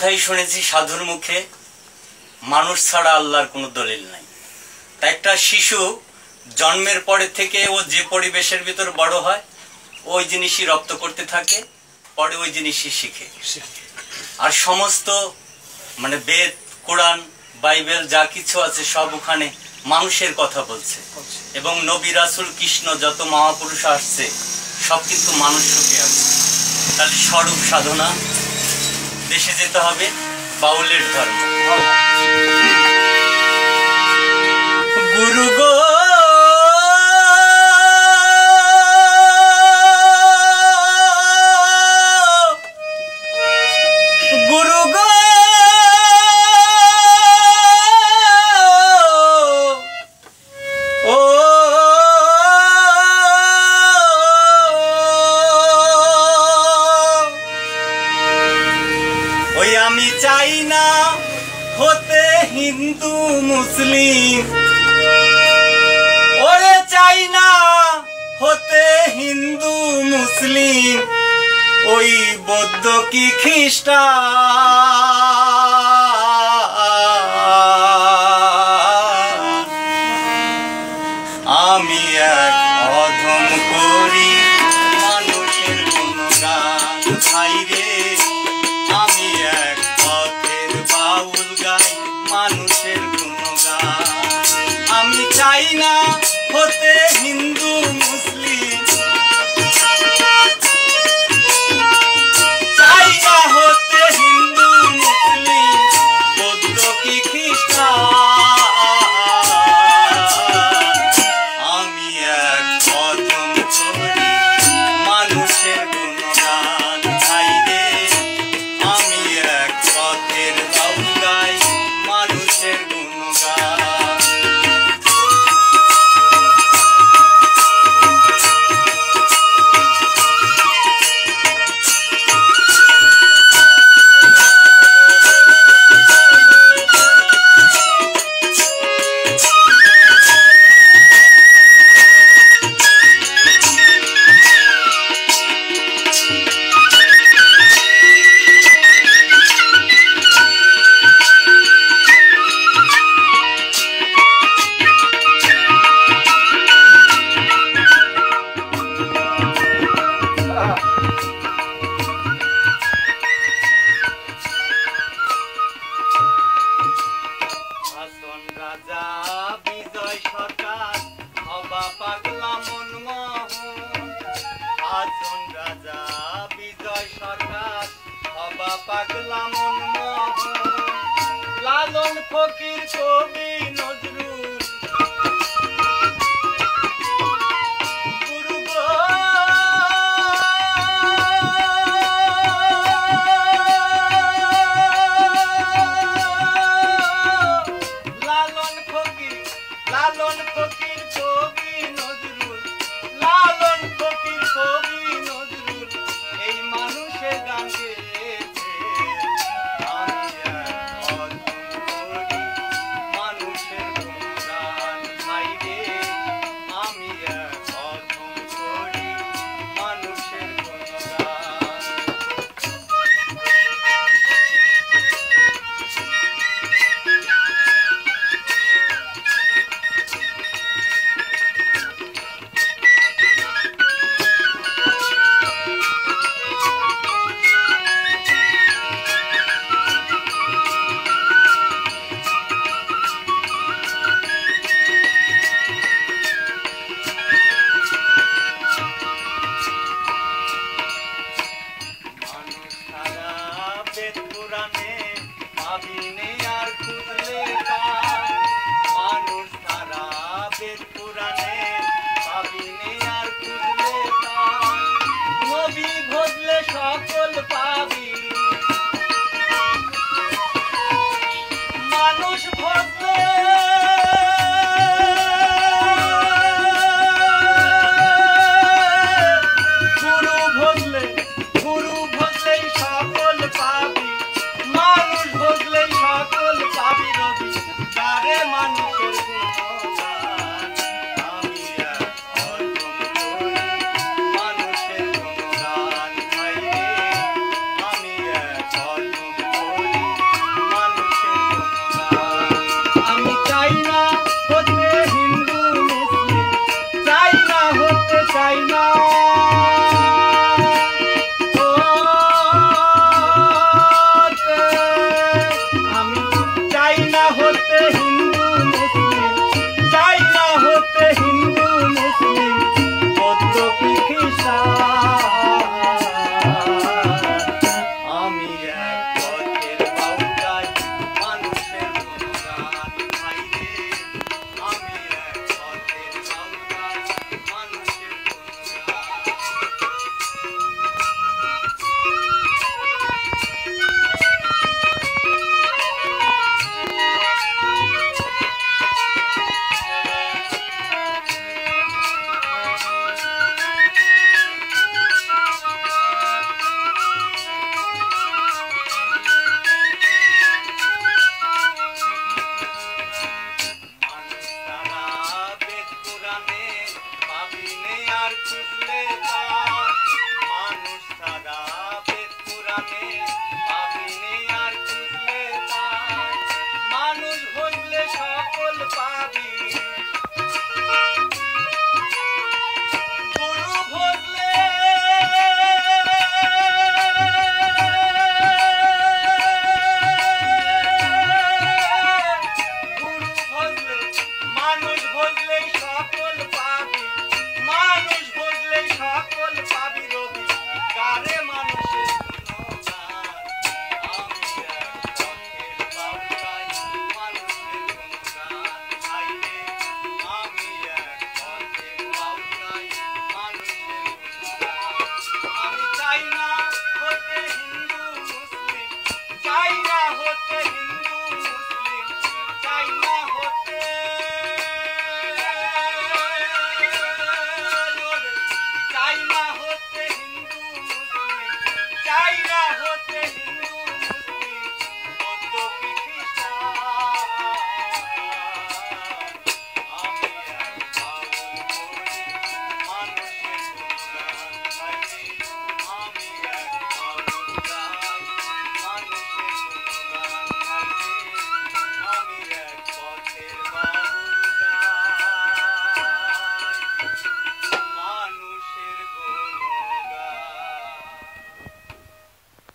কথাই শুনেছি সাধুর মুখে, মানুষ ছাড়া আল্লাহর কোনো দলিল নাই। তাই একটা শিশু জন্মের পরে থেকে ও যে পরিবেশের ভিতর বড় হয় ওই জিনিসই রপ্ত করতে থাকে, পরে ওই জিনিসই শিখে। আর সমস্ত মানে বেদ, কোরআন, বাইবেল যা কিছু আছে সব ওখানে মানুষের কথা বলছে। এবং নবী রাসূল কৃষ্ণ যত মহাপুরুষ আসছে সব কিন্তু মানুষ রূপে আছে। তাহলে স্বরূপ সাধনা, দেশে যেতে হবে বাউলের ধর্ম। গুরু গো গুরু গো ও ওই আমি চাই না হতে হিন্দু মুসলিম, ওরে চাই না হতে হিন্দু মুসলিম, ওই বৌদ্ধ কি খ্রিস্টান। আমি এক অধম করি মানুষের গুণগান, ভাই রে আমি এক পথের বাউল গাই মানুষের গুণগান। আমি চাই না হতে হিন্দু মুসলিম, চাই না হতে হিন্দু মুসলিম, বৌদ্ধ কি খ্রিস্টান। আমি এক অধম করি মানুষের গুণগান, ভাই রে আমি এক পথের বাউল গাই মানুষের গুণগান। রাজা বিজয় সরকার হবা পাগলা মনমোহন, আসুন রাজা বিজয় সরকার হবা পাগলা মনমোহন, লালন ফকির কবি নজরুল গুরু গো লালন ফকির কবি নজরুল, লালন ফকির কবি নজরুল এই মানুষের গান গেয়েছে। আমি এক অধম করি মানুষের পাবিনে আর খুঁজলে তার মানুষ ছাড়া বেদ পুরাণে পাবিনে আর খুঁজলে তার মানুষ ভজলে সকল পাবি গুরু ভজলে মানুষ ভজলে সকল পাবি মানুষ ভজলে সকল পাবি রবি কারে মানুষের গুণগান আমি এক পথের বাউলাই মানুষের গুণগান গাইলে আমি এক পথের বাউলাই মানুষের গুণগান আমি চাই না হতে হিন্দু মুসলিম চাই না হতে হিন্দু মুসলিম চাই না হতে চাই না হতে হিন্দু মুসলিম চাই না হতে হিন্দু মুসলিম বৌদ্ধ কি খ্রিস্টান আমি এক বাউল করি মানুষের গুণগান গাইলে আমি এক বাউল